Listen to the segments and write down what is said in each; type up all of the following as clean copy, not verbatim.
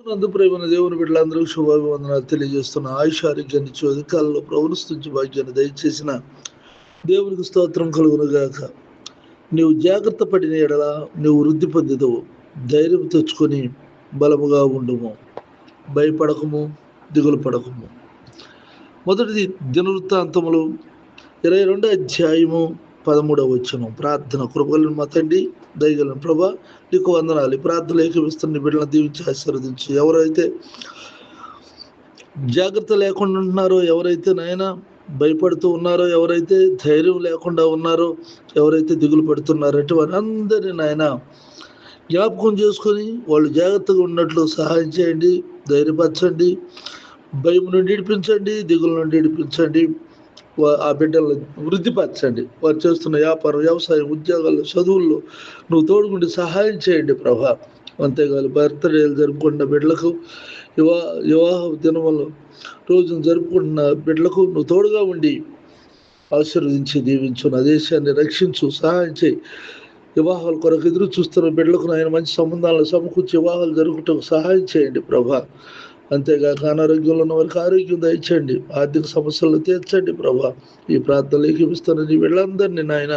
నందు ప్రేమ దేవుని బిడ్డలందరికీ శుభాభివందనాలు తెలియజేస్తున్న ఆయుష ఆరోగ్యాన్ని ఇచ్చి అధికారంలో ప్రవృష్టించి భాగ్యాన్ని దయచేసిన దేవునికి స్తోత్రం కలుగును గాక. నీవు జాగ్రత్త పడిన ఎడల నీవు వృద్ధి పొందుతావు. ధైర్యం తెచ్చుకొని బలముగా ఉండుము, భయపడకము, దిగులు పడకము. మొదటిది దినవృత్తాంతములు 22వ అధ్యాయము 13వ వచనం. ప్రార్థన. కృపగలిగిన మా తండ్రి, దయగలిగిన ప్రభా, నీకు వందనాలు. ప్రార్థనలు ఏకీవిస్తున్న బిడ్డలను దీవించి ఆశీర్వదించి, ఎవరైతే జాగ్రత్త లేకుండా ఉంటున్నారో, ఎవరైతే నాయన భయపడుతూ ఉన్నారో, ఎవరైతే ధైర్యం లేకుండా ఉన్నారో, ఎవరైతే దిగులు పడుతున్నారో అటువంటి అందరినీ నాయన జ్ఞాపకం చేసుకొని వాళ్ళు జాగ్రత్తగా ఉన్నట్లు సహాయం చేయండి, ధైర్యపరచండి, భయం నుండి విడిపించండి, దిగుల నుండి విడిపించండి. ఆ బిడ్డలను వృద్ధిపరచండి. వారు చేస్తున్న వ్యాపారం, వ్యవసాయం, ఉద్యోగాల్లో, చదువుల్లో నువ్వు తోడుకుండి సహాయం చేయండి ప్రభా. అంతేకాదు బర్త్డేలు జరుపుకుంటున్న బిడ్డలకు, వివాహ దినములు రోజును జరుపుకుంటున్న బిడ్డలకు నువ్వు తోడుగా ఉండి ఆశీర్వదించి దీవించు. నా దేశాన్ని రక్షించు, సహాయం చేయి. వివాహాల కొరకు ఎదురు చూస్తున్న బిడ్డలకు ఆయన మంచి సంబంధాలను సమకూర్చి వివాహాలు జరుగుటకు సహాయం చేయండి ప్రభా. అంతేగాక అనారోగ్యంలో ఉన్న వారికి ఆరోగ్యం దయచేయండి, ఆర్థిక సమస్యలను తీర్చండి ప్రభా. ఈ ప్రార్థనలు ఏకీపిస్తున్న నీ వీళ్ళందరినీ నాయన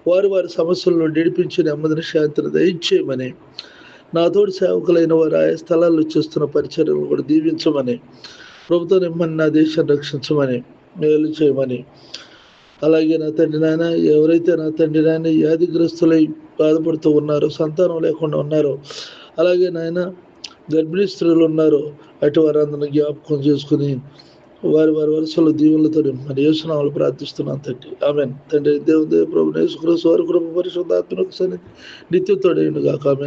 వారి వారి సమస్యలను నడిపించి నెమ్మదిని శాంతిని దయచేయమని, నాతోటి సేవకులైన వారు ఆయా స్థలాల్లో చేస్తున్న పరిచర్యలను కూడా దీవించమని, ప్రభుత్వం నిమ్మని నా దేశాన్ని రక్షించమని, మేలు చేయమని. అలాగే నా తండ్రి నాయన, ఎవరైతే నా తండ్రి నాయన వ్యాధిగ్రస్తులై బాధపడుతూ ఉన్నారో, సంతానం లేకుండా ఉన్నారో, అలాగే నాయన గర్భిణీ స్త్రీలు ఉన్నారో అటు వారందరినీ జ్ఞాపకం చేసుకుని వారి వారి వరుసలో దీవులతో మరి యేసునామములో ప్రార్థిస్తున్నాను తండ్రి. ఆమేన్. తండ్రి దేవుని ప్రభు యేసుక్రీస్తు వారి కృప పరిశుద్ధాత్మకు సన్నిధి నిత్యతోడైనగాక. ఆమేన్.